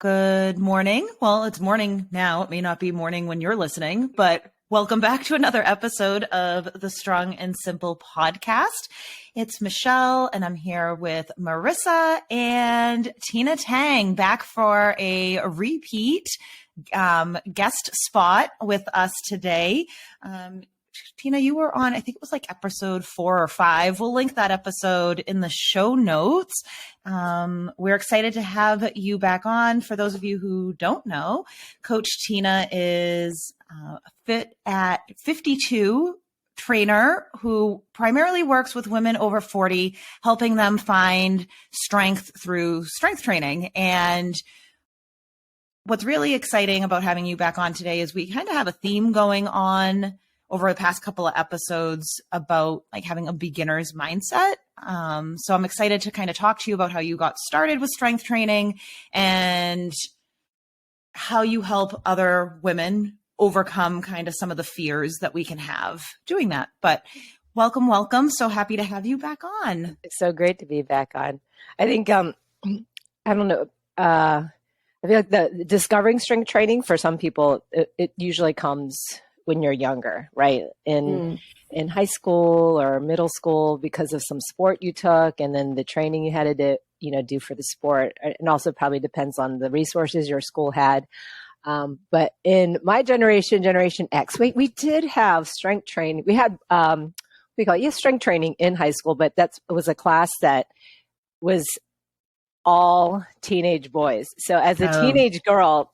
Good morning. Well, it's morning now. It may not be morning when you're listening, but welcome back to another episode of the Strong and Simple podcast. It's Michelle, and I'm here with Marissa and Tina Tang back for a repeat guest spot with us today. Tina, you were on, I think it was like episode 4 or 5. We'll link that episode in the show notes. We're excited to have you back on. For those of you who don't know, Coach Tina is a Fit at 52 trainer who primarily works with women over 40, helping them find strength through strength training. And what's really exciting about having you back on today is we kind of have a theme going on over the past couple of episodes about like having a beginner's mindset. So I'm excited to kind of talk to you about how you got started with strength training and how you help other women overcome kind of some of the fears that we can have doing that. But welcome. So happy to have you back on. It's so great to be back on. I think, I don't know, I feel like the discovering strength training for some people, it usually comes when you're younger, right? In high school or middle school because of some sport you took, and then the training you had to do for the sport. And also probably depends on the resources your school had. But in my generation X, we did have strength training. We had, strength training in high school, but it was a class that was all teenage boys. So as a teenage girl,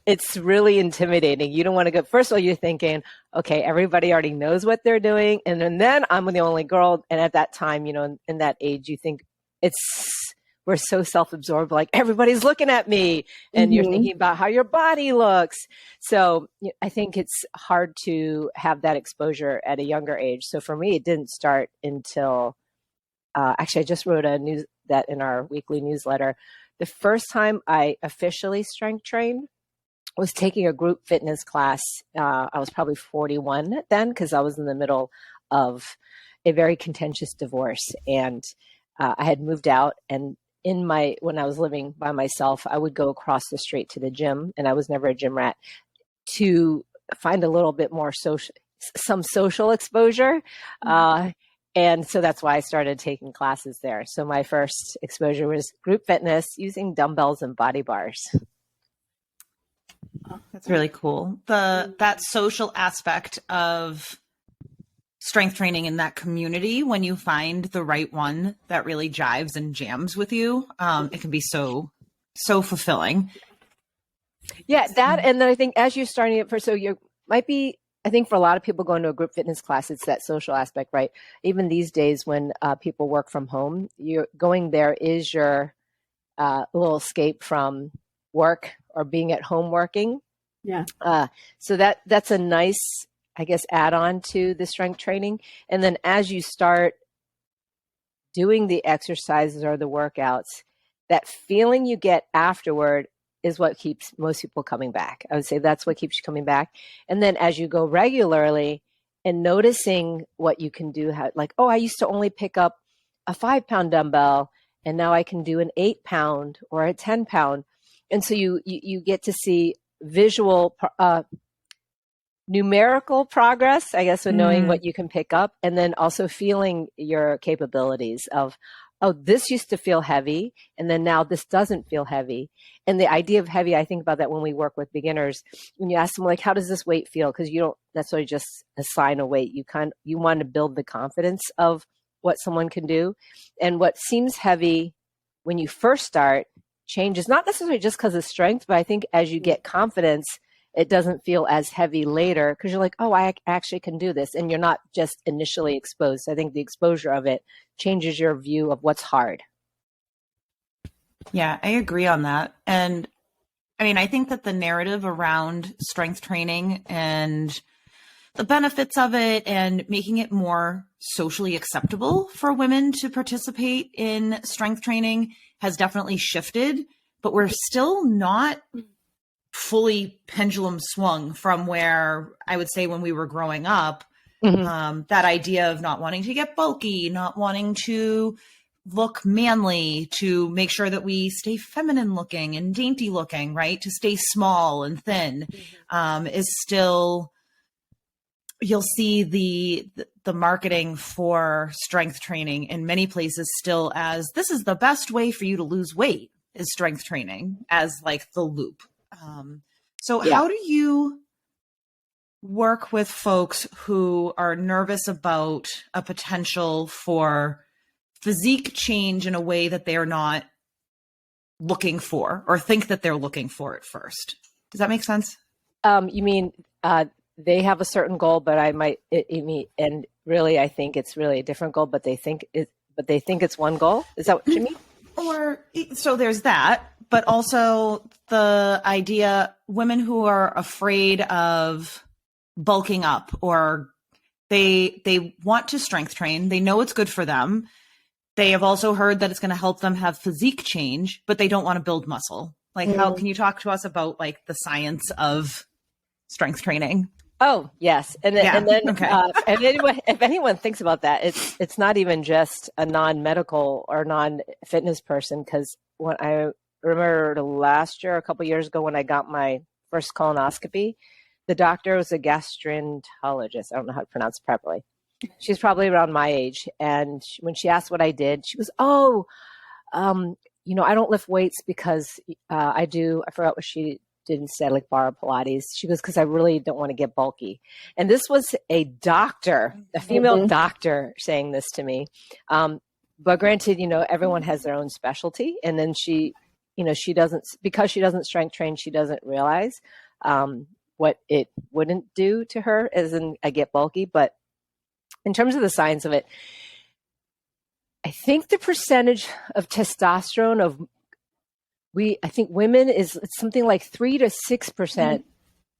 it's really intimidating. You don't want to go. First of all, you're thinking, okay, everybody already knows what they're doing. And then I'm the only girl. And at that time, in that age, you think we're so self-absorbed, like everybody's looking at me and you're thinking about how your body looks. So I think it's hard to have that exposure at a younger age. So for me, it didn't start until, actually, I just wrote that in our weekly newsletter. The first time I officially strength trained was taking a group fitness class. I was probably 41 then because I was in the middle of a very contentious divorce, and I had moved out. And when I was living by myself, I would go across the street to the gym, and I was never a gym rat, to find a little bit more some social exposure. And so that's why I started taking classes there. So my first exposure was group fitness using dumbbells and body bars. Oh, that's really cool. That social aspect of strength training in that community, when you find the right one that really jives and jams with you, it can be so fulfilling. Yeah, that, and then I think as you're starting it I think for a lot of people going to a group fitness class, it's that social aspect, right? Even these days when people work from home, you're going there is your little escape from work or being at home working. Yeah. So that's a nice, I guess, add-on to the strength training. And then as you start doing the exercises or the workouts, that feeling you get afterward is what keeps most people coming back. I would say that's what keeps you coming back. And then as you go regularly and noticing what you can do, I used to only pick up a 5-pound dumbbell, and now I can do an 8-pound or a 10-pound. And so you get to see visual, numerical progress, I guess, with knowing what you can pick up, and then also feeling your capabilities of, this used to feel heavy, and then now this doesn't feel heavy. And the idea of heavy, I think about that when we work with beginners. When you ask them, like, how does this weight feel? Because you don't necessarily just assign a weight. You want to build the confidence of what someone can do. And what seems heavy when you first start changes, not necessarily just because of strength, but I think as you get confidence, it doesn't feel as heavy later because you're like, I actually can do this. And you're not just initially exposed. I think the exposure of it changes your view of what's hard. Yeah, I agree on that. And I mean, I think that the narrative around strength training and the benefits of it and making it more socially acceptable for women to participate in strength training has definitely shifted, but we're still not fully pendulum swung from where I would say when we were growing up, that idea of not wanting to get bulky, not wanting to look manly, to make sure that we stay feminine looking and dainty looking, right? To stay small and thin, is still, you'll see the marketing for strength training in many places still as, this is the best way for you to lose weight, is strength training, as like the loop. So how do you work with folks who are nervous about a potential for physique change in a way that they are not looking for, or think that they're looking for at first? Does that make sense? You mean they have a certain goal, but and really, I think it's really a different goal, but they think it's one goal. Is that what you mean? Or so there's that, but also the idea, women who are afraid of bulking up, or they want to strength train. They know it's good for them. They have also heard that it's going to help them have physique change, but they don't want to build muscle. Like, how can you talk to us about like the science of strength training? Oh, yes. And then Okay. if anyone thinks about that, it's not even just a non-medical or non-fitness person, because when I remember last year, a couple of years ago, when I got my first colonoscopy, the doctor was a gastroenterologist. I don't know how to pronounce it properly. She's probably around my age. And when she asked what I did, she was, I don't lift weights because I forgot what she did instead, like bar Pilates. She goes, because I really don't want to get bulky. And this was a doctor, a female doctor, saying this to me. But granted, everyone has their own specialty. And then she doesn't strength train, she doesn't realize what it wouldn't do to her, as in I get bulky. But in terms of the science of it, I think the percentage of testosterone I think women is something like 3 to 6%,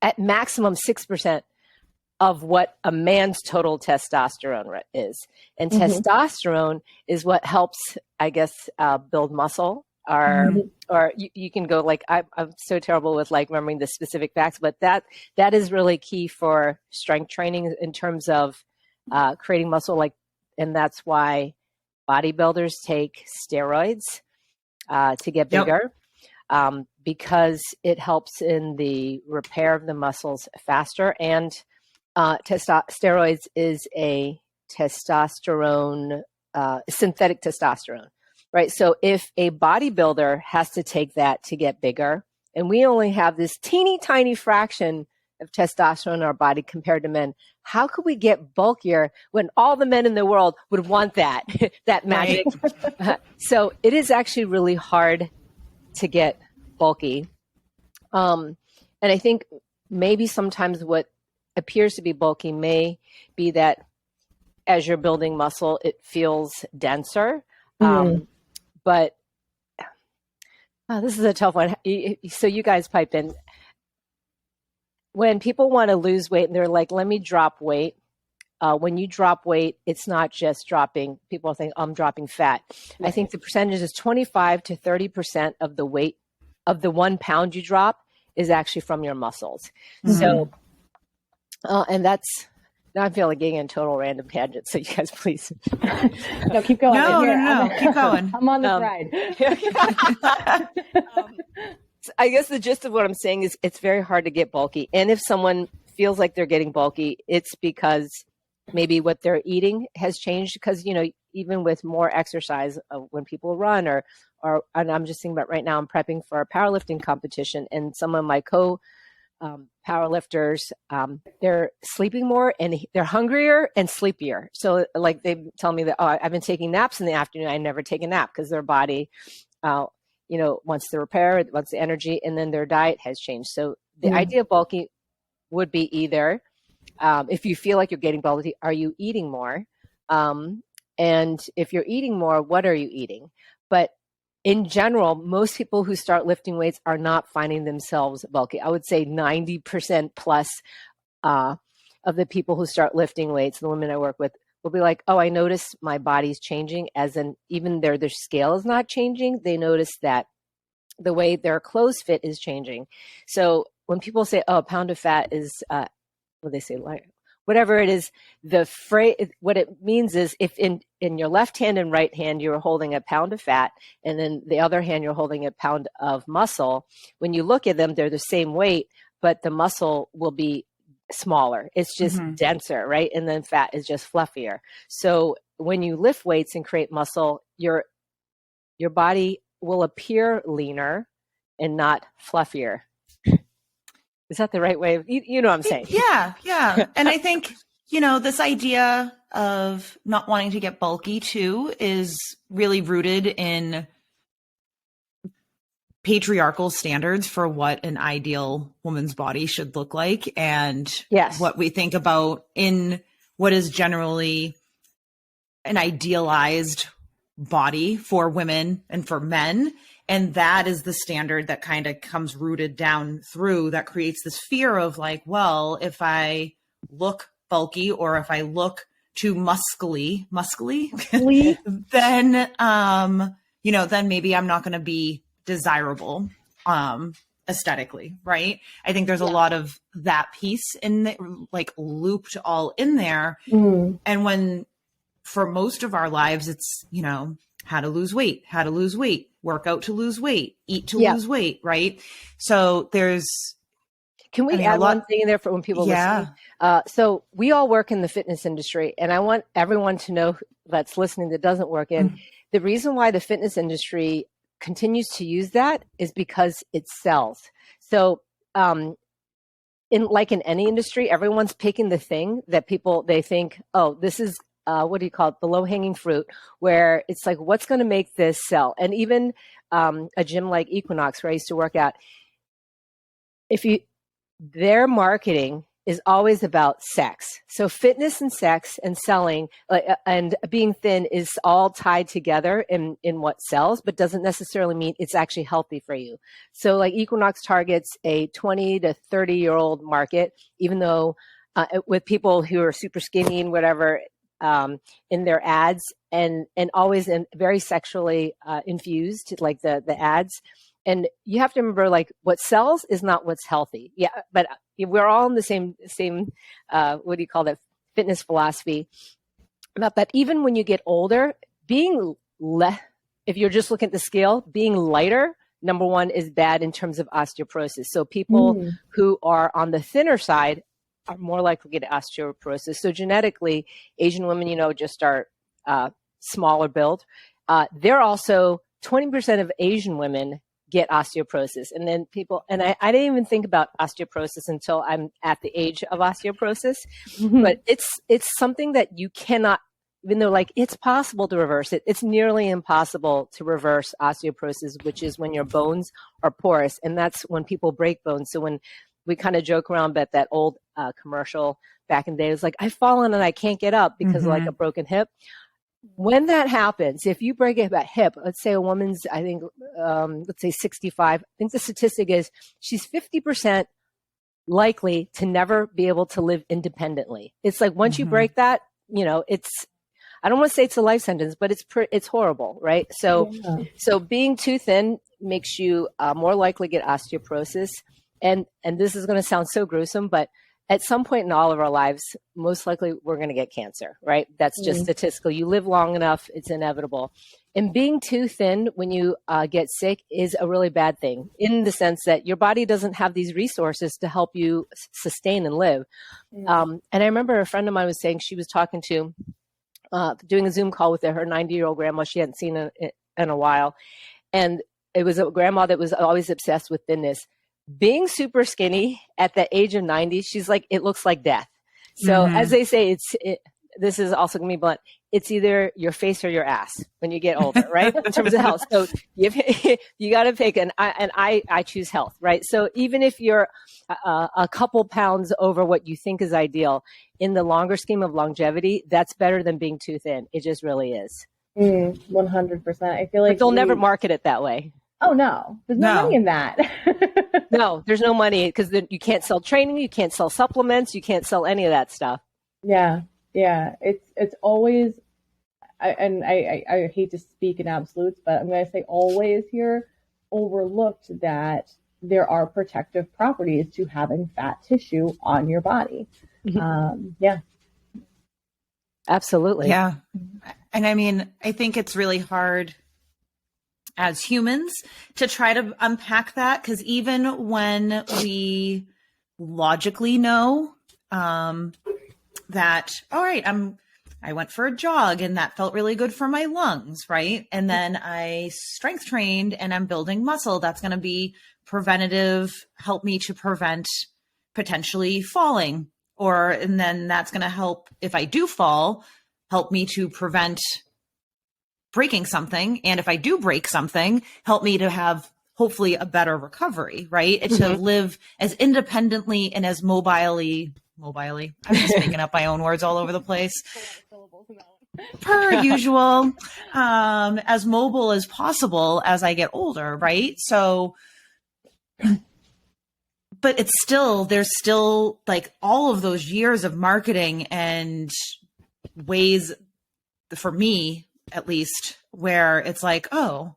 at maximum 6% of what a man's total testosterone is. And testosterone is what helps, I guess, build muscle. Or you can go like, I'm so terrible with like remembering the specific facts, but that is really key for strength training in terms of creating muscle. And that's why bodybuilders take steroids to get bigger, because it helps in the repair of the muscles faster. And steroids is a testosterone, synthetic testosterone. Right. So if a bodybuilder has to take that to get bigger, and we only have this teeny tiny fraction of testosterone in our body compared to men, how could we get bulkier when all the men in the world would want that magic? Right. So it is actually really hard to get bulky. And I think maybe sometimes what appears to be bulky may be that as you're building muscle, it feels denser. But this is a tough one. So you guys pipe in. When people want to lose weight and they're like, let me drop weight. When you drop weight, it's not just dropping. People think, I'm dropping fat. Right. I think the percentage is 25 to 30% of the weight of the 1 pound you drop is actually from your muscles. So, and that's, now I feel like getting in total random tangent. So you guys, please. No, keep going. No, keep going. I'm on this ride. I guess the gist of what I'm saying is it's very hard to get bulky. And if someone feels like they're getting bulky, it's because maybe what they're eating has changed. Because, even with more exercise, when people run or and I'm just thinking about right now, I'm prepping for a powerlifting competition, and some of my powerlifters, they're sleeping more and they're hungrier and sleepier. So like they tell me that, I've been taking naps in the afternoon. I never take a nap because their body, wants the repair, it wants the energy, and then their diet has changed. So the idea of bulky would be either, if you feel like you're getting bulky, are you eating more? And if you're eating more, what are you eating? But in general, most people who start lifting weights are not finding themselves bulky. I would say 90% plus of the people who start lifting weights, the women I work with, will be like, I notice my body's changing, as in even their scale is not changing. They notice that the way their clothes fit is changing. So when people say, a pound of fat is, they say, like, whatever it is, the phrase, what it means is if in your left hand and right hand, you're holding a pound of fat, and then the other hand, you're holding a pound of muscle. When you look at them, they're the same weight, but the muscle will be smaller. It's just denser, right? And then fat is just fluffier. So when you lift weights and create muscle, your body will appear leaner and not fluffier. Is that the right way? You know what I'm saying? Yeah. And I think, this idea of not wanting to get bulky too is really rooted in patriarchal standards for what an ideal woman's body should look like, and what we think about in what is generally an idealized body for women and for men. And that is the standard that kind of comes rooted down through, that creates this fear of like, well, if I look bulky or if I look too muscly, then, then maybe I'm not going to be desirable, aesthetically. Right. I think there's a lot of that piece in the, like, looped all in there. And when, for most of our lives, it's, how to lose weight, work out to lose weight, eat to lose weight. Right. So can we add one thing in there for when people listen? So we all work in the fitness industry, and I want everyone to know that's listening that doesn't work in. The reason why the fitness industry continues to use that is because it sells. So in any industry, everyone's picking the thing that they think, oh, this is what do you call it? The low-hanging fruit, where it's like, what's going to make this sell? And even a gym like Equinox, where I used to work at, their marketing is always about sex. So fitness and sex and selling and being thin is all tied together in what sells, but doesn't necessarily mean it's actually healthy for you. So like Equinox targets a 20 to 30-year-old market, even though with people who are super skinny and whatever, in their ads, and always very sexually infused, like the ads. And you have to remember, like, what sells is not what's healthy. Yeah, but we're all in the same what do you call that, fitness philosophy. But even when you get older, if you're just looking at the scale, being lighter, number one, is bad in terms of osteoporosis. So people who are on the thinner side are more likely to get osteoporosis. So genetically, Asian women, just are smaller build. They're also 20% of Asian women get osteoporosis. And then I didn't even think about osteoporosis until I'm at the age of osteoporosis, but it's something that you cannot, even though like it's possible to reverse it, it's nearly impossible to reverse osteoporosis, which is when your bones are porous. And that's when people break bones. So when we kind of joke around, but that old commercial back in the day was like, I've fallen and I can't get up because of like a broken hip. When that happens, if you break a hip, let's say a woman's, I think, let's say 65, I think the statistic is she's 50% likely to never be able to live independently. It's like once you break that, it's, I don't want to say it's a life sentence, but it's horrible, right? So being too thin makes you more likely to get osteoporosis. And this is going to sound so gruesome, but at some point in all of our lives, most likely we're going to get cancer, right? That's just statistical. You live long enough, it's inevitable. And being too thin when you get sick is a really bad thing, in the sense that your body doesn't have these resources to help you sustain and live. And I remember a friend of mine was saying she was talking to, doing a Zoom call with her 90-year-old grandma she hadn't seen in a while. And it was a grandma that was always obsessed with thinness. Being super skinny at the age of 90, she's like, it looks like death. So as they say, this is also going to be blunt. It's either your face or your ass when you get older, right? In terms of health. So you got to pick, and I choose health, right? So even if you're a couple pounds over what you think is ideal, in the longer scheme of longevity, that's better than being too thin. It just really is. 100%. I feel like but they'll never market it that way. Oh no, there's no money in that. No, there's no money, because you can't sell training, you can't sell supplements, you can't sell any of that stuff. Yeah. It's always, I hate to speak in absolutes, but I'm going to say always here, overlooked that there are protective properties to having fat tissue on your body. Yeah. Absolutely. Yeah. And I mean, I think it's really hard as humans to try to unpack that, because even when we logically know that, all right, I went for a jog and that felt really good for my lungs, right? And then I strength trained and I'm building muscle. That's going to be preventative, help me to prevent potentially falling. And then that's going to help, if I do fall, help me to prevent breaking something. And if I do break something, help me to have hopefully a better recovery, right? Mm-hmm. To live as independently and as mobilely. I'm just making up my own words all over the place. Per usual, as mobile as possible as I get older, right? So, but there's still like all of those years of marketing and ways, for me at least, where it's like, oh,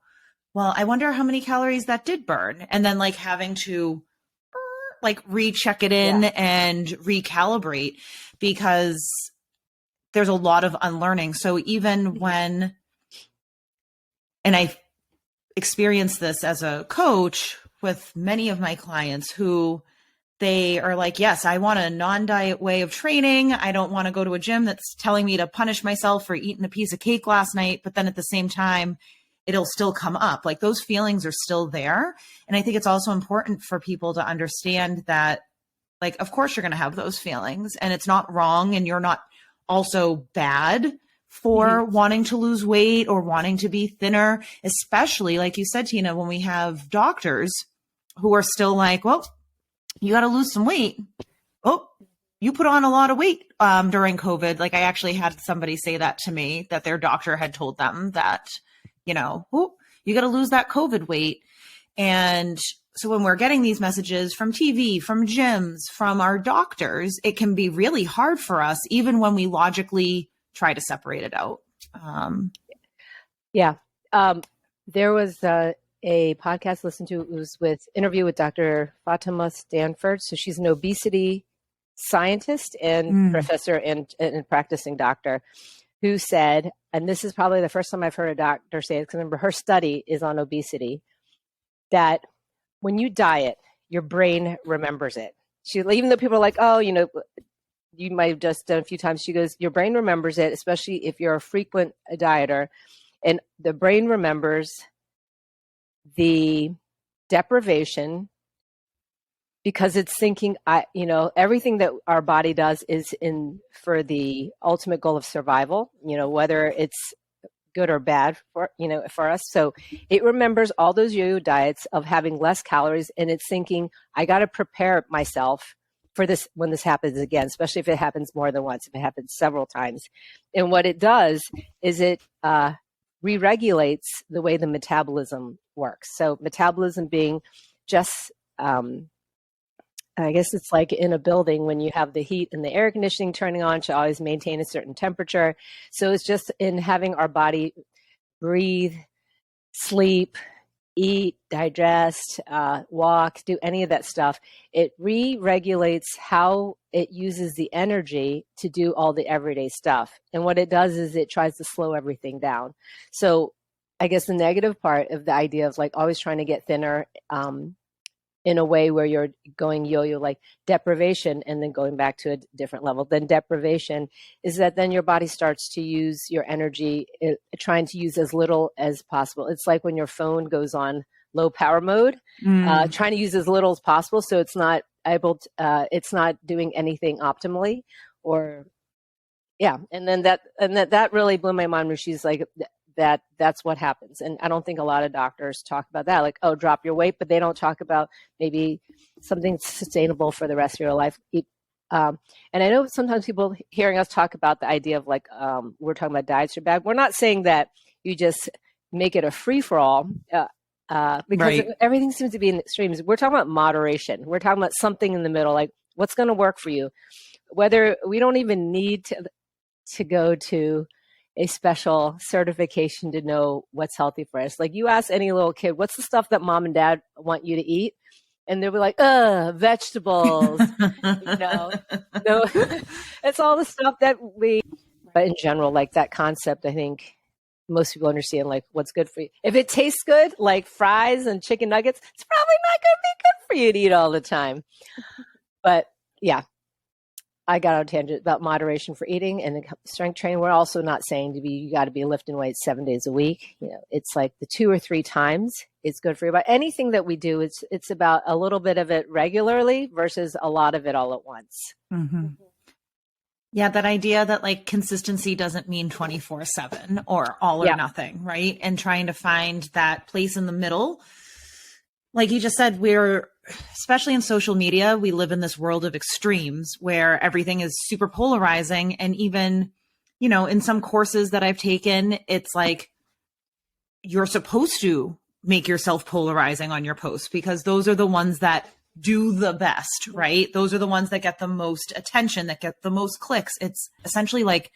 well, I wonder how many calories that did burn. And then like having to like recheck it in and recalibrate, because there's a lot of unlearning. So even when, and I experienced this as a coach with many of my clients who they are like, yes, I want a non-diet way of training. I don't want to go to a gym that's telling me to punish myself for eating a piece of cake last night. But then at the same time, it'll still come up. Like those feelings are still there. And I think it's also important for people to understand that, like, of course you're going to have those feelings and it's not wrong. And you're not also bad for wanting to lose weight or wanting to be thinner, especially like you said, Tina, when we have doctors who are still like, well, you got to lose some weight. Oh, you put on a lot of weight during COVID. Like I actually had somebody say that to me, that their doctor had told them that, you know, oh, you got to lose that COVID weight. And so when we're getting these messages from TV, from gyms, from our doctors, it can be really hard for us, even when we logically try to separate it out. There was a podcast listened to. It was with interview with Dr. Fatima Stanford. So she's an obesity scientist and professor and practicing doctor, who said, and this is probably the first time I've heard a doctor say it, because remember her study is on obesity, that when you diet, your brain remembers it. Even though people are like, oh, you know, you might have just done a few times, she goes, your brain remembers it, especially if you're a frequent dieter, and the brain remembers the deprivation, because it's thinking, everything that our body does is for the ultimate goal of survival, whether it's good or bad for us. So it remembers all those yo-yo diets of having less calories, and it's thinking, I got to prepare myself for this when this happens again, especially if it happens more than once, if it happens several times. And what it does is it re-regulates the way the metabolism works. So metabolism being just, I guess it's like in a building when you have the heat and the air conditioning turning on to always maintain a certain temperature. So it's just in having our body breathe, sleep, eat, digest, walk, do any of that stuff. It re-regulates how it uses the energy to do all the everyday stuff. And what it does is it tries to slow everything down. So I guess the negative part of the idea of like always trying to get thinner, in a way where you're going yo-yo, like deprivation and then going back to a different level, then deprivation is that then your body starts to use your energy, trying to use as little as possible. It's like when your phone goes on low power mode, trying to use as little as possible. So it's not it's not doing anything optimally, And then that really blew my mind, where she's like, that's what happens. And I don't think a lot of doctors talk about that, like, oh, drop your weight, but they don't talk about maybe something sustainable for the rest of your life. And I know sometimes people hearing us talk about the idea of like, we're talking about diets are bad. We're not saying that you just make it a free-for-all, because everything seems to be in extremes. We're talking about moderation. We're talking about something in the middle, like what's going to work for you. Whether we don't even need to go to a special certification to know what's healthy for us. Like you ask any little kid, what's the stuff that mom and dad want you to eat? and they'll be like, vegetables, no, it's all the stuff that but in general, like that concept, I think most people understand like what's good for you. If it tastes good, like fries and chicken nuggets, it's probably not going to be good for you to eat all the time. But yeah, I got on a tangent about moderation for eating and strength training. We're also not saying you got to be lifting weights 7 days a week. It's like the 2 or 3 times is good for you. But anything that we do, it's about a little bit of it regularly versus a lot of it all at once. Mm-hmm. Yeah, that idea that like consistency doesn't mean 24/7 or all or nothing, right? And trying to find that place in the middle. Like you just said, especially in social media, we live in this world of extremes where everything is super polarizing. And even, in some courses that I've taken, it's like you're supposed to make yourself polarizing on your posts because those are the ones that do the best, right? Those are the ones that get the most attention, that get the most clicks. It's essentially like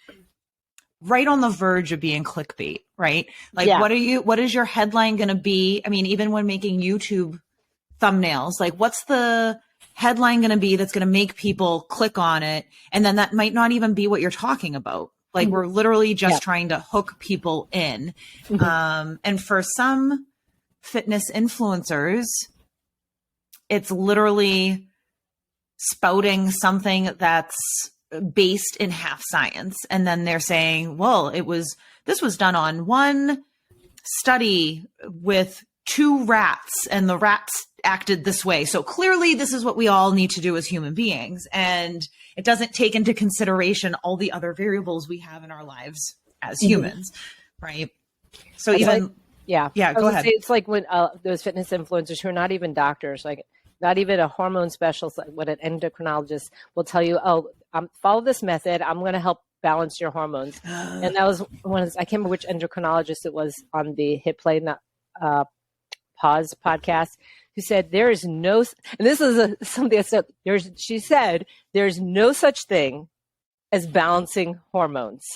right on the verge of being clickbait, right? Like, what is your headline going to be? I mean, even when making YouTube thumbnails, like what's the headline going to be that's going to make people click on it? And then that might not even be what you're talking about. Like we're literally just trying to hook people in. And for some fitness influencers, it's literally spouting something that's based in half science. And then they're saying, well, this was done on one study with 2 rats and the rats acted this way. So clearly this is what we all need to do as human beings. And it doesn't take into consideration all the other variables we have in our lives as humans. Right. So go ahead. It's like when those fitness influencers who are not even doctors, like not even a hormone specialist, like what an endocrinologist will tell you, follow this method. I'm going to help balance your hormones. And that was I can't remember which endocrinologist it was on the Hit Play Pause podcast, who said there is no, and this is something that said, she said, there's no such thing as balancing hormones.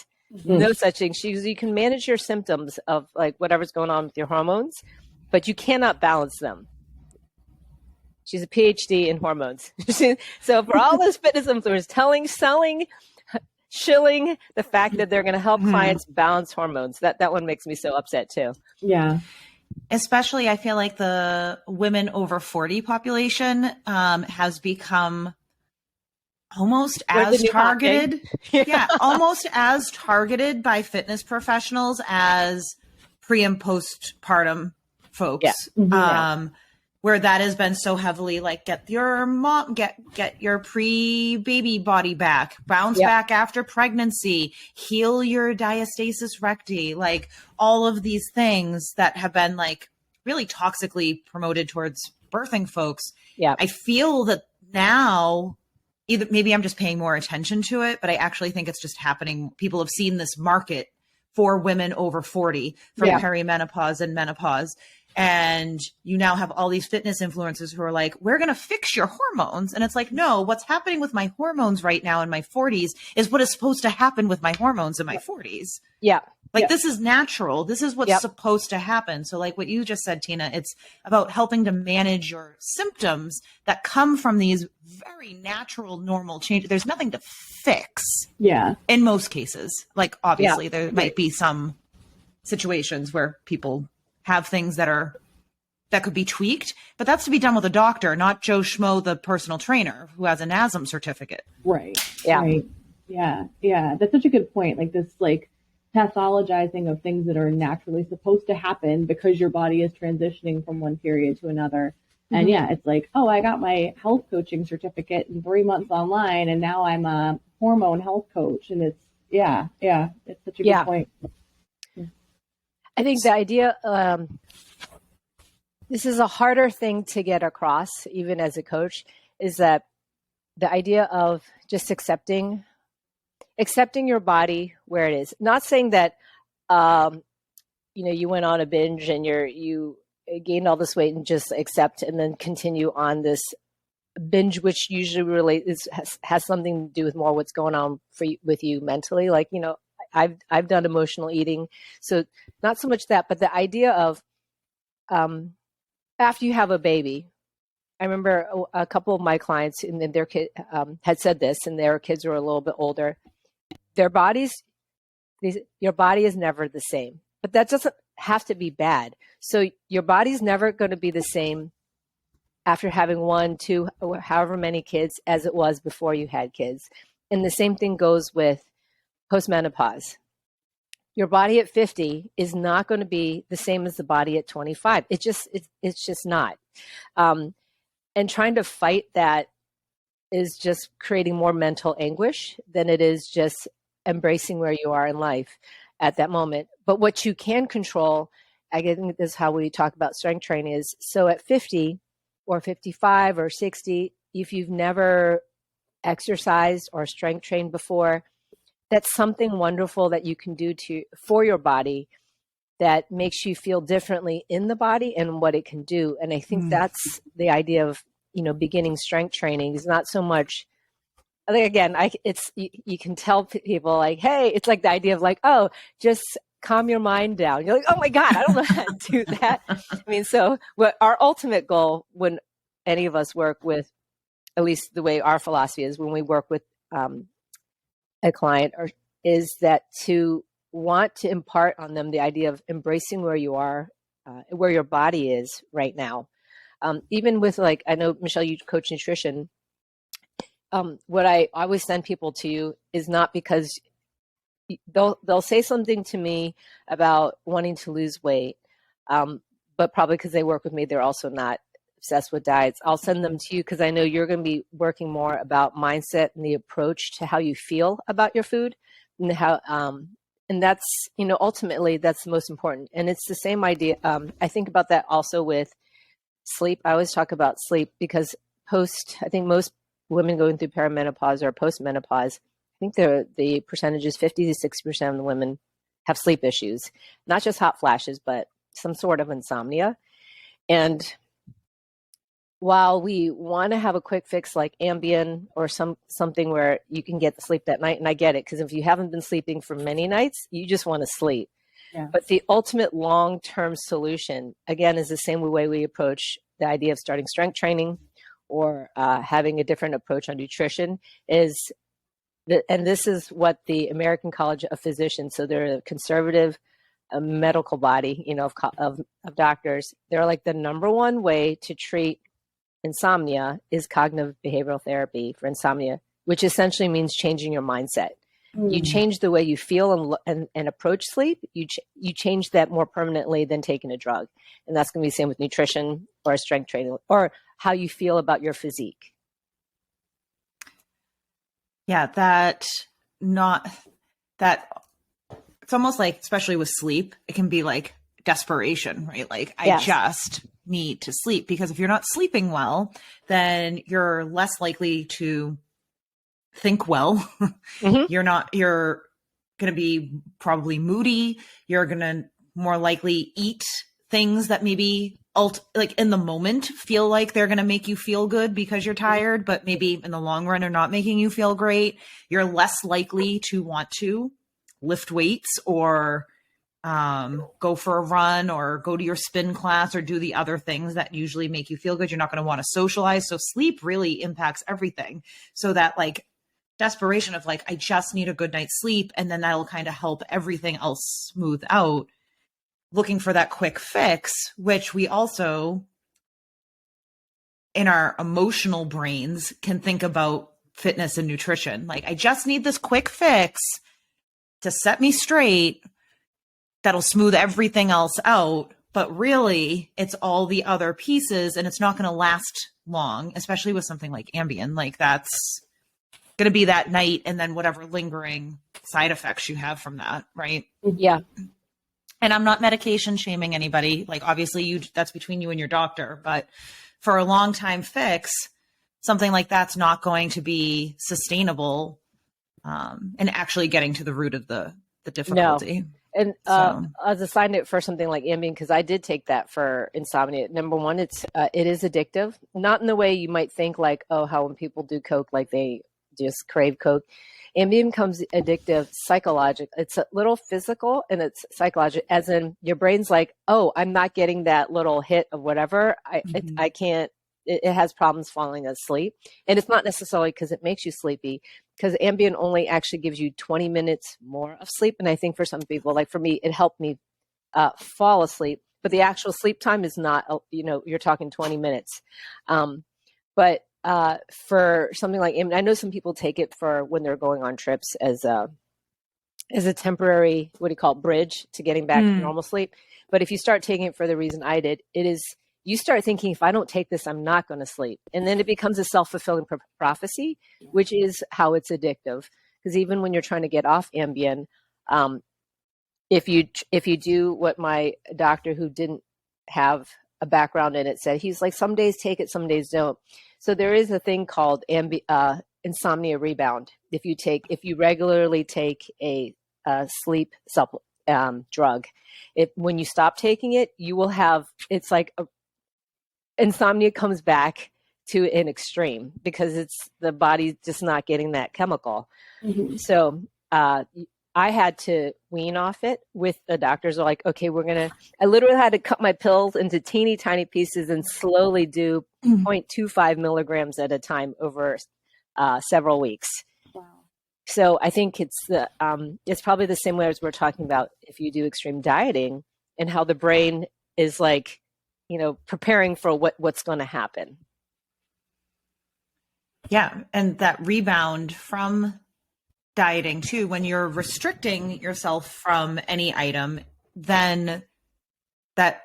No such thing. You can manage your symptoms of like whatever's going on with your hormones, but you cannot balance them. She's a PhD in hormones. So for all those fitness influencers shilling the fact that they're going to help clients balance hormones, that one makes me so upset too. Yeah. Especially, I feel like the women over 40 population has become almost as targeted. Almost as targeted by fitness professionals as pre and postpartum folks. Where that has been so heavily like get your pre-baby body back, bounce back after pregnancy, heal your diastasis recti, like all of these things that have been like really toxically promoted towards birthing folks. I feel that now either maybe I'm just paying more attention to it, but I actually think it's just happening. People have seen this market for women over 40 for perimenopause and menopause. And you now have all these fitness influencers who are like, we're going to fix your hormones. And it's like, no, what's happening with my hormones right now in my 40s is what is supposed to happen with my hormones in my 40s. This is natural. This is what's supposed to happen. So like what you just said, Tina, it's about helping to manage your symptoms that come from these very natural, normal changes. There's nothing to fix. In most cases. Like obviously there might be some situations where people have things that could be tweaked, but that's to be done with a doctor, not Joe Schmo, the personal trainer who has a NASM certificate. Right. That's such a good point. Like this, like pathologizing of things that are naturally supposed to happen because your body is transitioning from one period to another. And it's like, oh, I got my health coaching certificate in 3 months online, and now I'm a hormone health coach. And it's it's such a good point. I think the idea, this is a harder thing to get across, even as a coach, is that the idea of just accepting your body where it is. Not saying that, you went on a binge and you gained all this weight and just accept and then continue on this binge, which usually has something to do with more what's going on with you mentally. Like, I've done emotional eating, so not so much that, but the idea of after you have a baby, I remember a couple of my clients and then their kid had said this, and their kids were a little bit older. Their bodies, your body is never the same, but that doesn't have to be bad. So your body's never going to be the same after having 1, 2, however many kids as it was before you had kids. And the same thing goes with postmenopause. Your body at 50 is not going to be the same as the body at 25. It's just not. And trying to fight that is just creating more mental anguish than it is just embracing where you are in life at that moment. But what you can control, I think this is how we talk about strength training, is so at 50 or 55 or 60, if you've never exercised or strength trained before, that's something wonderful that you can do for your body that makes you feel differently in the body and what it can do. And I think that's the idea of, beginning strength training is not so much, I think again, you can tell people like, hey, it's like the idea of like, oh, just calm your mind down. You're like, oh my God, I don't know how to do that. I mean, so our ultimate goal when any of us work with, at least the way our philosophy is when we work with a client, is that to want to impart on them the idea of embracing where you are, where your body is right now. Even with like, I know, Michelle, you coach nutrition. What I always send people to you is not because they'll say something to me about wanting to lose weight, but probably because they work with me, they're also not obsessed with diets. I'll send them to you because I know you're going to be working more about mindset and the approach to how you feel about your food and how, and that's, ultimately that's the most important. And it's the same idea. I think about that also with sleep. I always talk about sleep because I think most women going through perimenopause or postmenopause, I think the percentage is 50 to 60% of the women have sleep issues, not just hot flashes, but some sort of insomnia. And while we want to have a quick fix like Ambien or something where you can get the sleep that night, and I get it, because if you haven't been sleeping for many nights, you just want to sleep. Yeah. But the ultimate long-term solution, again, is the same way we approach the idea of starting strength training or having a different approach on nutrition is, and this is what the American College of Physicians, so they're a conservative medical body, of doctors, they're like the number one way to treat insomnia is cognitive behavioral therapy for insomnia, which essentially means changing your mindset. You change the way you feel and approach sleep. You change that more permanently than taking a drug. And that's going to be the same with nutrition or strength training or how you feel about your physique. Yeah, it's almost like, especially with sleep, it can be like desperation, right? Like, I just need to sleep, because if you're not sleeping well, then you're less likely to think well. You're going to be probably moody. You're going to more likely eat things that maybe like in the moment feel like they're going to make you feel good because you're tired, but maybe in the long run are not making you feel great. You're less likely to want to lift weights or go for a run or go to your spin class or do the other things that usually make you feel good. You're not going to want to socialize. So sleep really impacts everything. So that like desperation of like, I just need a good night's sleep, and then that'll kind of help everything else smooth out. Looking for that quick fix, which we also in our emotional brains can think about fitness and nutrition. Like, I just need this quick fix to set me straight that'll smooth everything else out. But really, it's all the other pieces, and it's not going to last long, especially with something like Ambien. Like, that's going to be that night and then whatever lingering side effects you have from that, right? Yeah. And I'm not medication shaming anybody. Like, obviously that's between you and your doctor, but for a long time fix, something like that's not going to be sustainable, and actually getting to the root of the difficulty. No. And as a side note for something like Ambien, because I did take that for insomnia. Number one, it is addictive, not in the way you might think, like, oh, how when people do Coke, like they just crave Coke. Ambien becomes addictive psychological. It's a little physical and it's psychological, as in your brain's like, oh, I'm not getting that little hit of whatever. I can't, it has problems falling asleep. And it's not necessarily because it makes you sleepy, because Ambien only actually gives you 20 minutes more of sleep. And I think for some people, like for me, it helped me fall asleep, but the actual sleep time is not, you're talking 20 minutes. But for something like Ambien, I know some people take it for when they're going on trips as a temporary, what do you call it, bridge to getting back to normal sleep. But if you start taking it for the reason I did, you start thinking, if I don't take this, I'm not going to sleep. And then it becomes a self-fulfilling prophecy, which is how it's addictive. Because even when you're trying to get off Ambien, if you do what my doctor, who didn't have a background in it, said, he's like, some days take it, some days don't. So there is a thing called insomnia rebound. If you regularly take a sleep drug, when you stop taking it, you will have, it's like insomnia comes back to an extreme because it's the body's just not getting that chemical. Mm-hmm. So I had to wean off it. With the doctors are like, okay, I literally had to cut my pills into teeny tiny pieces and slowly do 0.25 milligrams at a time over several weeks. Wow. So I think it's probably the same way as we're talking about if you do extreme dieting and how the brain is like, preparing for what's going to happen. Yeah. And that rebound from dieting too, when you're restricting yourself from any item, then that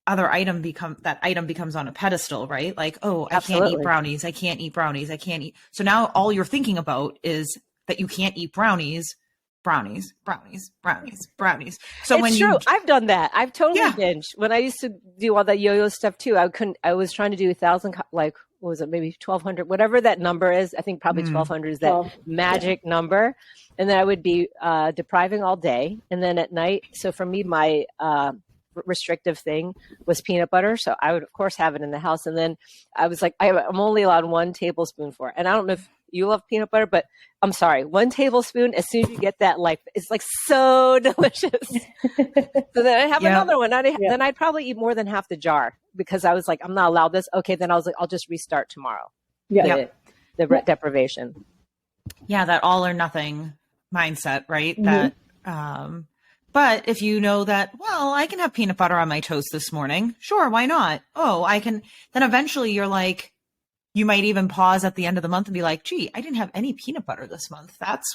item becomes on a pedestal, right? Like, oh, Absolutely. I can't eat brownies. I can't eat brownies. I can't eat. So now all you're thinking about is that you can't eat brownies. So it's true. I've done that. I've totally binged. When I used to do all that yo-yo stuff too, I was trying to do 1,000, like, what was it? Maybe 1,200, whatever that number is. I think probably 1,200 is that magic number. And then I would be depriving all day. And then at night, so for me, my restrictive thing was peanut butter. So I would, of course, have it in the house. And then I was like, I'm only allowed 1 tablespoon for it. And I don't know if you love peanut butter, but I'm sorry, 1 tablespoon, as soon as you get that, like, it's like so delicious. So then I have another one. Then I'd probably eat more than half the jar because I was like, I'm not allowed this. Okay. Then I was like, I'll just restart tomorrow. Yeah. The deprivation. Yeah. That all or nothing mindset, right? Mm-hmm. That, but if you know that, well, I can have peanut butter on my toast this morning. Sure. Why not? Oh, I can. Then eventually you're like, you might even pause at the end of the month and be like, gee, I didn't have any peanut butter this month. That's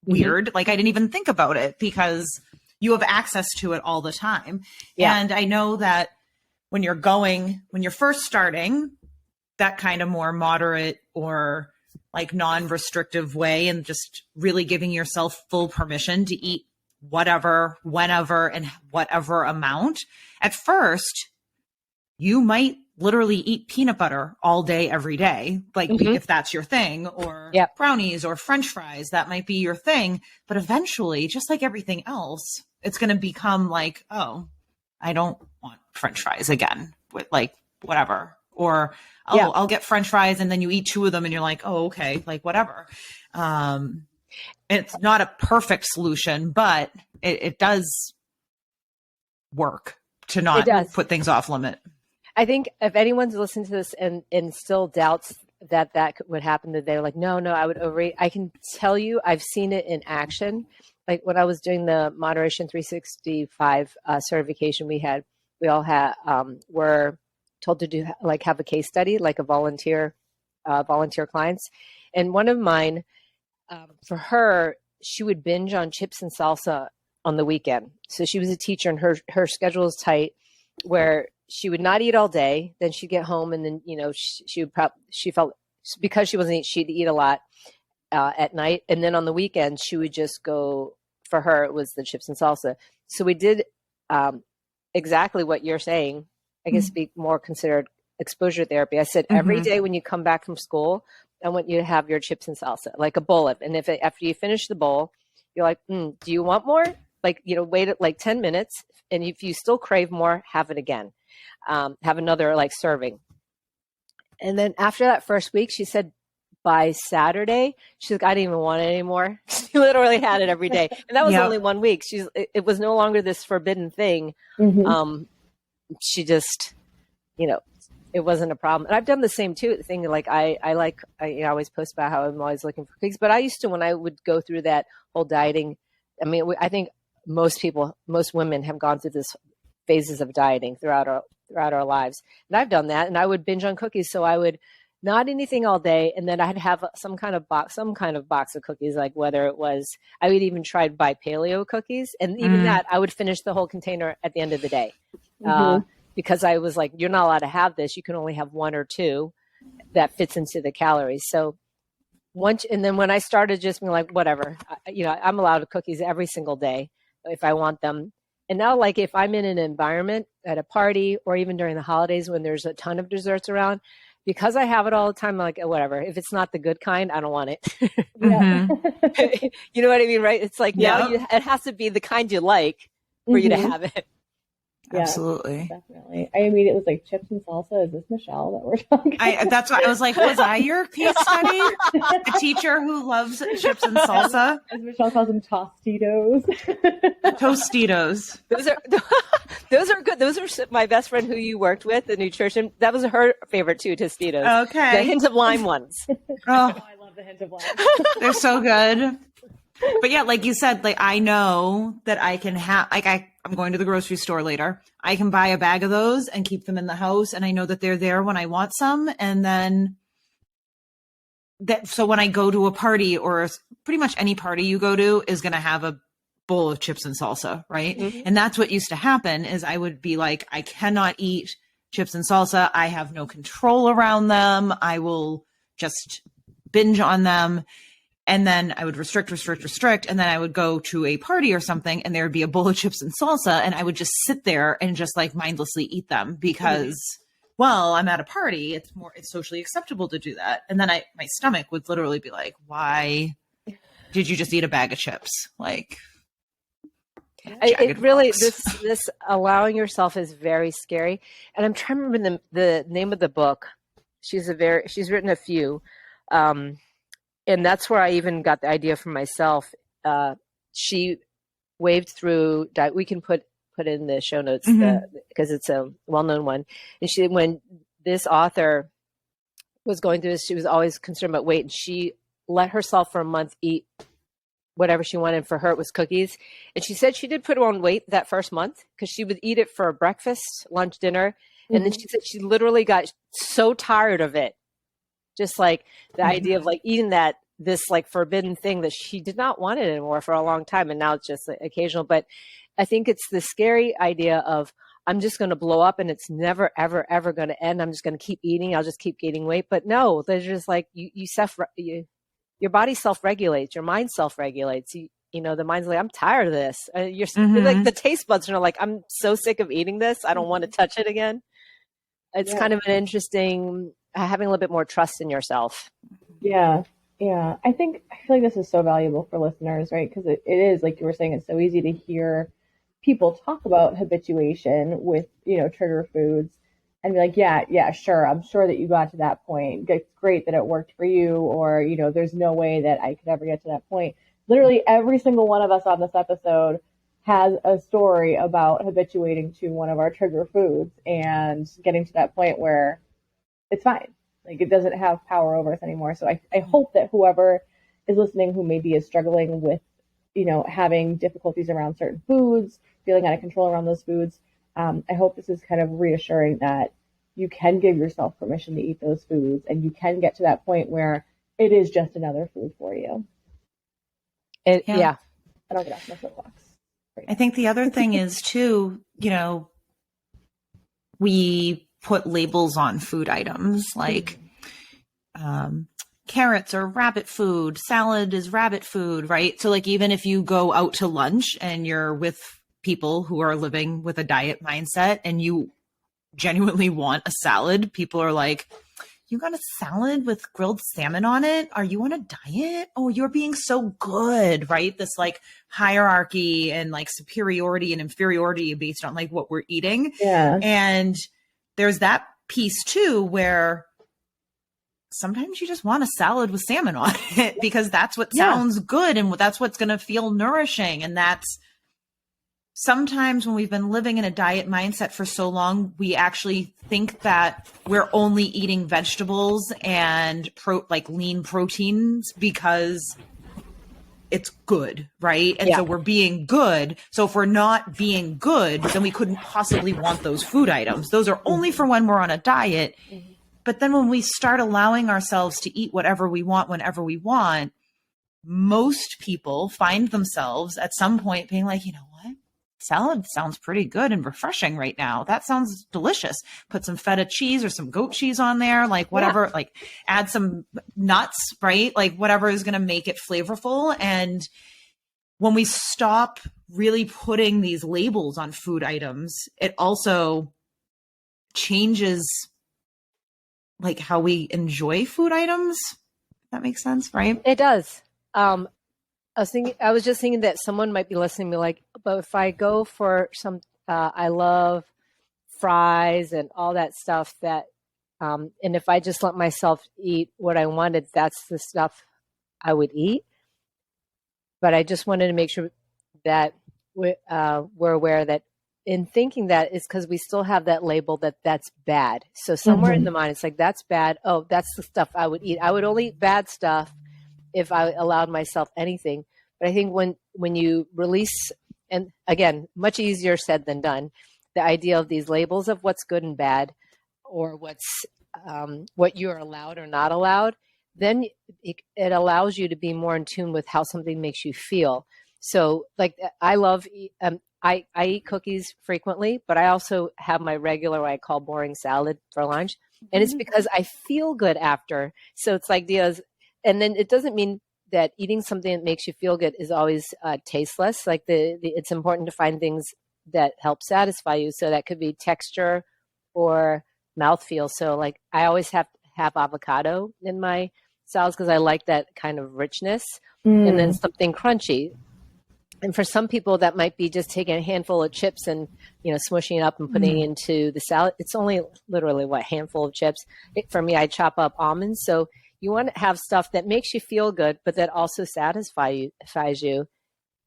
weird. Like, I didn't even think about it because you have access to it all the time. Yeah. And I know that when you're first starting that kind of more moderate or like non-restrictive way and just really giving yourself full permission to eat whatever, whenever, and whatever amount, at first you might literally eat peanut butter all day, every day, like if that's your thing, or brownies or French fries, that might be your thing. But eventually, just like everything else, it's going to become like, oh, I don't want French fries again, with like whatever. Or, I'll get French fries, and then you eat 2 of them and you're like, oh, okay, like whatever. It's not a perfect solution, but it does work to not put things off limit. I think if anyone's listening to this and still doubts that would happen, that they're like, no, I would overeat. I can tell you, I've seen it in action. Like when I was doing the Moderation 365 certification, we all were told to do, like, have a case study, like a volunteer clients. And one of mine, for her, she would binge on chips and salsa on the weekend. So she was a teacher and her schedule is tight, where she would not eat all day. Then she'd get home and then, she felt, because she wasn't she'd eat a lot at night. And then on the weekend, she would just go, for her, it was the chips and salsa. So we did exactly what you're saying. I guess be more considered exposure therapy. I said, every day when you come back from school, I want you to have your chips and salsa, like a bowl of, and after you finish the bowl, you're like, do you want more? Like, wait like 10 minutes. And if you still crave more, have it again. Have another like serving. And then after that first week, she said by Saturday, she's like, I didn't even want it anymore. She literally had it every day. And that was only 1 week. It was no longer this forbidden thing. She just, it wasn't a problem. And I've done the same too. The thing like I always post about how I'm always looking for cookies, but I used to, when I would go through that whole dieting, I mean, I think most women have gone through this phases of dieting throughout our lives. And I've done that, and I would binge on cookies. So I would not anything all day, and then I'd have some kind of box of cookies, like whether it was, I would even try to buy paleo cookies, and even that I would finish the whole container at the end of the day, because I was like, you're not allowed to have this. You can only have one or two that fits into the calories. So and then when I started just being like, whatever, I'm allowed cookies every single day if I want them. And now, like, if I'm in an environment at a party or even during the holidays when there's a ton of desserts around, because I have it all the time, I'm like, whatever. If it's not the good kind, I don't want it. You know what I mean, right? It's like, now it has to be the kind you like for you to have it. Yeah, absolutely. Definitely. I mean, it was like chips and salsa. Is this Michelle that we're talking about? That's why I was like, was I your case study? A teacher who loves chips and salsa? As Michelle calls them, Tostitos. Tostitos. Those are good. Those are my best friend who you worked with, the nutrition. That was her favorite too, Tostitos. Okay. The hint of lime ones. Oh, I love the hint of lime. They're so good. But yeah, like you said, like I know that I can have, like I'm going to the grocery store later. I can buy a bag of those and keep them in the house. And I know that they're there when I want some. And then so when I go to a party, or pretty much any party you go to is going to have a bowl of chips and salsa. Right. Mm-hmm. And that's what used to happen is I would be like, I cannot eat chips and salsa. I have no control around them. I will just binge on them. And then I would restrict. And then I would go to a party or something and there would be a bowl of chips and salsa. And I would just sit there and just like mindlessly eat them because, well, I'm at a party. It's socially acceptable to do that. And then my stomach would literally be like, why did you just eat a bag of chips? Like, it really, this allowing yourself is very scary. And I'm trying to remember the name of the book. She's written a few, and that's where I even got the idea for myself. She waved through, we can put in the show notes because it's a well-known one. And when this author was going through this, she was always concerned about weight, and she let herself for a month eat whatever she wanted. For her, it was cookies. And she said she did put on weight that first month because she would eat it for breakfast, lunch, dinner. And then she said she literally got so tired of it. Just like the idea of like eating this like forbidden thing that she did not want it anymore for a long time. And now it's just like occasional. But I think it's the scary idea of I'm just going to blow up and it's never, ever, ever going to end. I'm just going to keep eating. I'll just keep gaining weight. But no, there's just like your body self-regulates, your mind self-regulates. The mind's like, I'm tired of this. You're like the taste buds are like, I'm so sick of eating this. I don't want to touch it again. It's kind of an interesting, having a little bit more trust in yourself. Yeah. Yeah. I feel like this is so valuable for listeners, right? Because it is, like you were saying, it's so easy to hear people talk about habituation with, trigger foods and be like, yeah, sure. I'm sure that you got to that point. It's great that it worked for you. Or, there's no way that I could ever get to that point. Literally every single one of us on this episode has a story about habituating to one of our trigger foods and getting to that point where it's fine. Like it doesn't have power over us anymore. So I hope that whoever is listening who maybe is struggling with, having difficulties around certain foods, feeling out of control around those foods, I hope this is kind of reassuring that you can give yourself permission to eat those foods and you can get to that point where it is just another food for you. Yeah. I don't get off my soapbox. I think the other thing is too, we put labels on food items like carrots are rabbit food, salad is rabbit food, right? So like even if you go out to lunch and you're with people who are living with a diet mindset and you genuinely want a salad, people are like, you got a salad with grilled salmon on it? Are you on a diet? Oh, you're being so good, right? This like hierarchy and like superiority and inferiority based on like what we're eating. Yeah. And there's that piece too, where sometimes you just want a salad with salmon on it because that's what sounds good and that's what's going to feel nourishing. And that's sometimes when we've been living in a diet mindset for so long, we actually think that we're only eating vegetables and like lean proteins because it's good, right? And so we're being good. So if we're not being good, then we couldn't possibly want those food items. Those are only for when we're on a diet. But then when we start allowing ourselves to eat whatever we want, whenever we want, most people find themselves at some point being like, you know what? Salad sounds pretty good and refreshing right now. That sounds delicious. Put some feta cheese or some goat cheese on there, like whatever, like add some nuts, right? Like whatever is going to make it flavorful. And when we stop really putting these labels on food items, it also changes like how we enjoy food items. If that makes sense, right? It does. I was just thinking that someone might be listening to me like, but if I go for some, I love fries and all that stuff that, and if I just let myself eat what I wanted, that's the stuff I would eat. But I just wanted to make sure that we're aware that in thinking that is because we still have that label that that's bad. So somewhere in the mind, it's like, that's bad. Oh, that's the stuff I would eat. I would only eat bad stuff if I allowed myself anything. But I think when you release, and again, much easier said than done, the idea of these labels of what's good and bad, or what's what you're allowed or not allowed, then it allows you to be more in tune with how something makes you feel. So like I love, I eat cookies frequently, but I also have my regular, what I call boring salad for lunch. And it's because I feel good after. So it's like and then it doesn't mean that eating something that makes you feel good is always tasteless. Like it's important to find things that help satisfy you. So that could be texture or mouthfeel. So like I always have avocado in my salads because I like that kind of richness, and then something crunchy. And for some people that might be just taking a handful of chips and, smushing it up and putting it into the salad. It's only literally a handful of chips. For me, I chop up almonds. So you want to have stuff that makes you feel good, but that also satisfies you.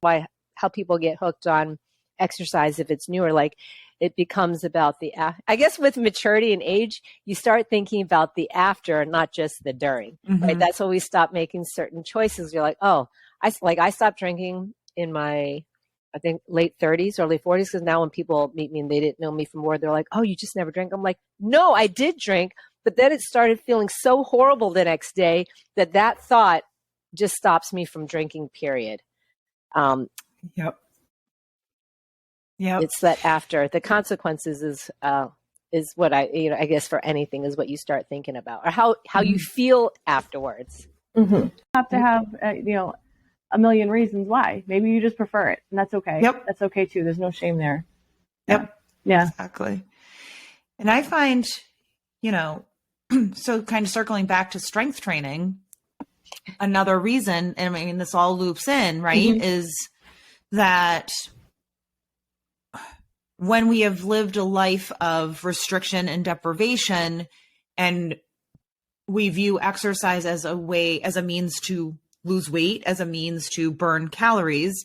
How people get hooked on exercise if it's newer, like it becomes about I guess with maturity and age, you start thinking about the after, not just the during, right? That's when we stop making certain choices. You're like, oh, I stopped drinking in my, I think, late 30s, early 40s, because now when people meet me and they didn't know me from where, they're like, oh, you just never drank. I'm like, no, I did drink. But then it started feeling so horrible the next day that thought just stops me from drinking, period. Yep. It's that after. The consequences is what I guess for anything is what you start thinking about, or how you feel afterwards. You have to have, a million reasons why. Maybe you just prefer it, and that's okay. Yep. That's okay too. There's no shame there. Yep. Yeah. Exactly. And I find, so kind of circling back to strength training, another reason, and I mean, this all loops in, right, is that when we have lived a life of restriction and deprivation, and we view exercise as a means to lose weight, as a means to burn calories,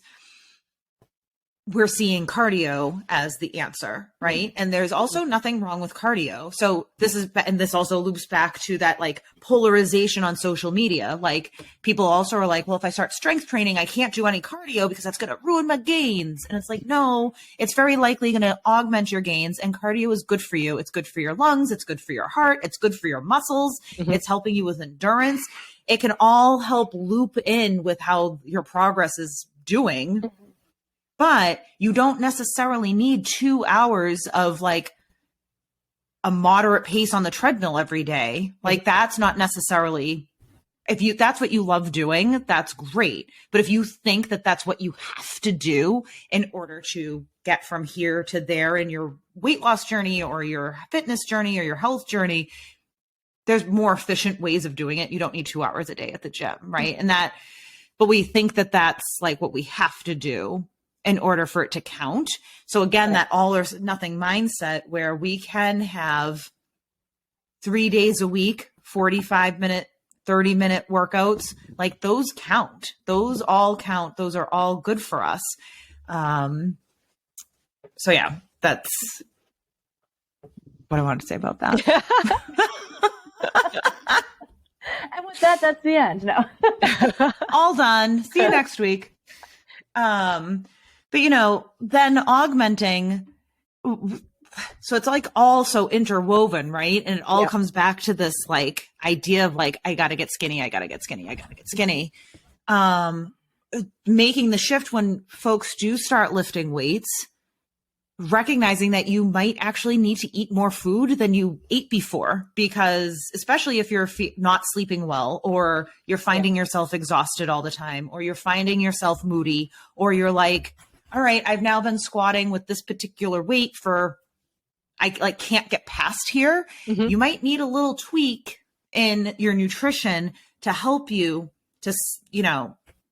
we're seeing cardio as the answer, right? And there's also nothing wrong with cardio. So this also loops back to that like polarization on social media. Like people also are like, well, if I start strength training, I can't do any cardio because that's going to ruin my gains. And it's like, no, it's very likely going to augment your gains, and cardio is good for you. It's good for your lungs. It's good for your heart. It's good for your muscles. It's helping you with endurance. It can all help loop in with how your progress is doing. But you don't necessarily need 2 hours of like a moderate pace on the treadmill every day. Like that's not necessarily, that's what you love doing, that's great. But if you think that that's what you have to do in order to get from here to there in your weight loss journey or your fitness journey or your health journey, there's more efficient ways of doing it. You don't need 2 hours a day at the gym, right? But we think that that's like what we have to do in order for it to count. So again, that all or nothing mindset where we can have 3 days a week, 45-minute, 30-minute workouts, like those count. Those all count. Those are all good for us. So yeah, that's what I wanted to say about that. And with that, that's the end. No. All done. See you next week. But then augmenting. So it's like all so interwoven, right? And it all comes back to this like idea of like, I got to get skinny. I got to get skinny. I got to get skinny. Making the shift when folks do start lifting weights, recognizing that you might actually need to eat more food than you ate before, because especially if you're not sleeping well, or you're finding yourself exhausted all the time, or you're finding yourself moody, or you're like, all right, I've now been squatting with this particular weight I can't get past here. Mm-hmm. You might need a little tweak in your nutrition to help you to,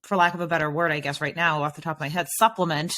for lack of a better word, I guess right now off the top of my head, supplement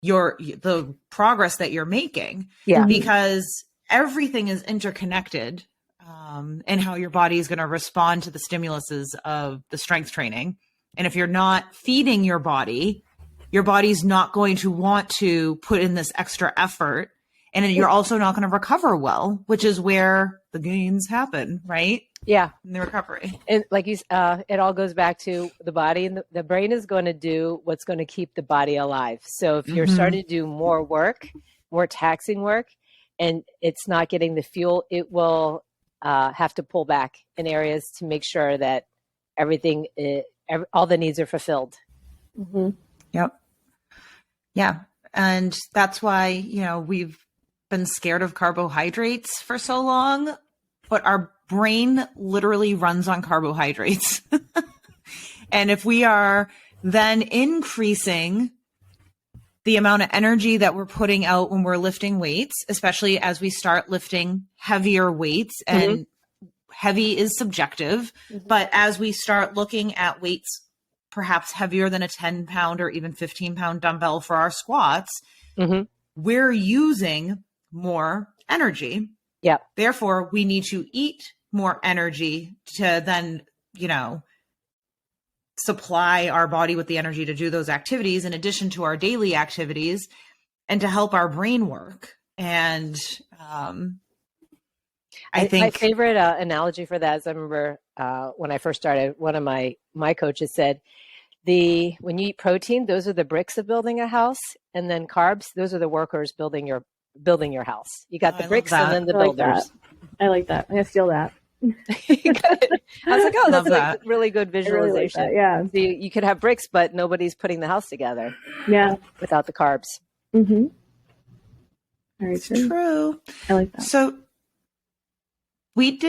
the progress that you're making. Yeah. Because everything is interconnected, and how your body is going to respond to the stimuluses of the strength training. And if you're not feeding your body's not going to want to put in this extra effort. And then you're also not going to recover well, which is where the gains happen, right? Yeah. In the recovery. And like it all goes back to the body, and the brain is going to do what's going to keep the body alive. So if you're starting to do more work, more taxing work, and it's not getting the fuel, it will have to pull back in areas to make sure that all the needs are fulfilled. Mm-hmm. Yep. Yeah. And that's why, we've been scared of carbohydrates for so long, but our brain literally runs on carbohydrates. And if we are then increasing the amount of energy that we're putting out when we're lifting weights, especially as we start lifting heavier weights, and heavy is subjective, but as we start looking at weights perhaps heavier than a 10-pound or even 15-pound dumbbell for our squats, we're using more energy. Yeah. Therefore, we need to eat more energy to then, supply our body with the energy to do those activities in addition to our daily activities, and to help our brain work. And I think my favorite analogy for that is, I remember when I first started, one of my coaches said, when you eat protein, those are the bricks of building a house, and then carbs, those are the workers building your house. You got the bricks and then the builders. I like that. I'm gonna steal that. I was like, oh, that's a really good visualization. Really like that, So you could have bricks, but nobody's putting the house together. Yeah. Without the carbs. Mm-hmm. Very true. I like that. So we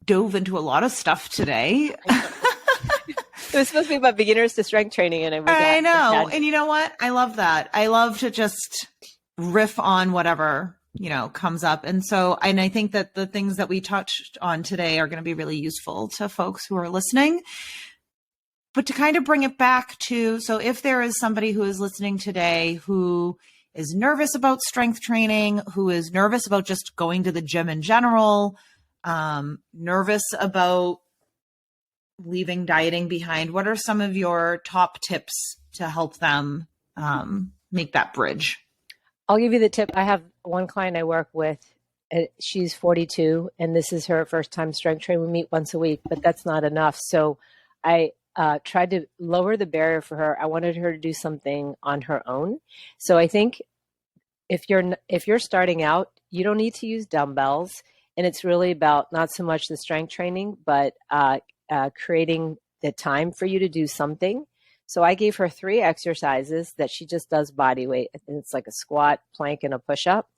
dove into a lot of stuff today. It was supposed to be about beginners to strength training, and I know. And you know what? I love that. I love to just riff on whatever, comes up. And I think that the things that we touched on today are going to be really useful to folks who are listening. But to kind of bring it back to, so if there is somebody who is listening today who is nervous about strength training, who is nervous about just going to the gym in general, nervous about leaving dieting behind, what are some of your top tips to help them make that bridge? I'll give you the tip. I have one client I work with. She's 42, and this is her first time strength training. We meet once a week, but that's not enough. So I tried to lower the barrier for her. I wanted her to do something on her own. So I think if you're starting out, you don't need to use dumbbells, and it's really about not so much the strength training, but creating the time for you to do something. So I gave her 3 exercises that she just does body weight. And it's like a squat, plank, and a push-up.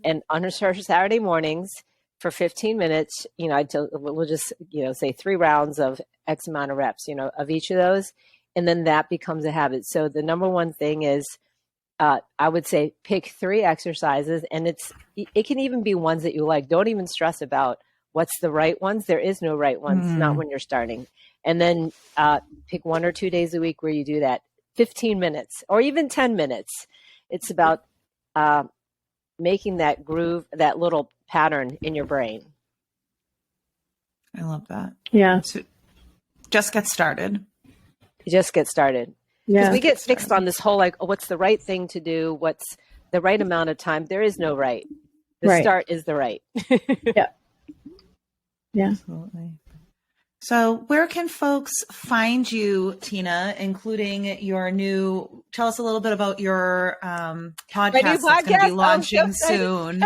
And on her Saturday mornings for 15 minutes, we'll just, say 3 rounds of X amount of reps, of each of those. And then that becomes a habit. So the number one thing is, I would say pick 3 exercises, and it can even be ones that you like. Don't even stress about what's the right ones. There is no right ones, not when you're starting. And then pick 1 or 2 days a week where you do that 15 minutes or even 10 minutes. It's about making that groove, that little pattern in your brain. I love that. Yeah. So just get started. You just get started. Yeah. Because we get fixed on this whole, what's the right thing to do? What's the right amount of time. There is no right. The Right. start is the right. Yeah. Absolutely. So where can folks find you, Tina, including your new, tell us a little bit about your podcast that's going to be launching soon.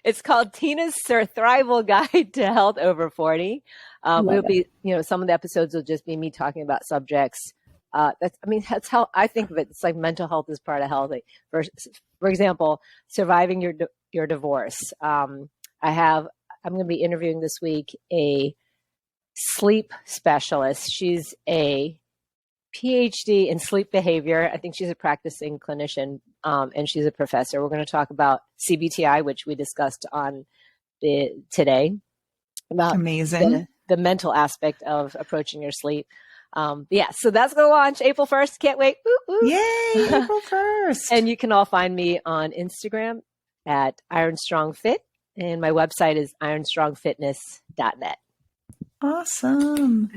It's called Tina's Survival Guide to Health Over 40. It'll be, some of the episodes will just be me talking about subjects. That's how I think of it. It's like mental health is part of health. Like for example, surviving your divorce. I'm going to be interviewing this week a sleep specialist. She's a PhD in sleep behavior. I think she's a practicing clinician, and she's a professor. We're going to talk about CBTI, which we discussed on today, about amazing the mental aspect of approaching your sleep. So that's going to launch April 1st. Can't wait. Ooh, ooh. Yay, April 1st. And you can all find me on Instagram at IronStrongFit, and my website is ironstrongfitness.net. Awesome.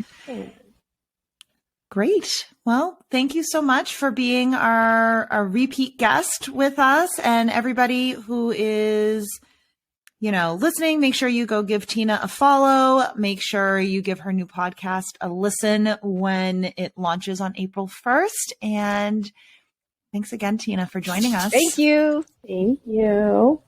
Great. Well, thank you so much for being our repeat guest with us, and everybody who is, listening. Make sure you go give Tina a follow. Make sure you give her new podcast a listen when it launches on April 1st. And thanks again, Tina, for joining us. Thank you. Thank you.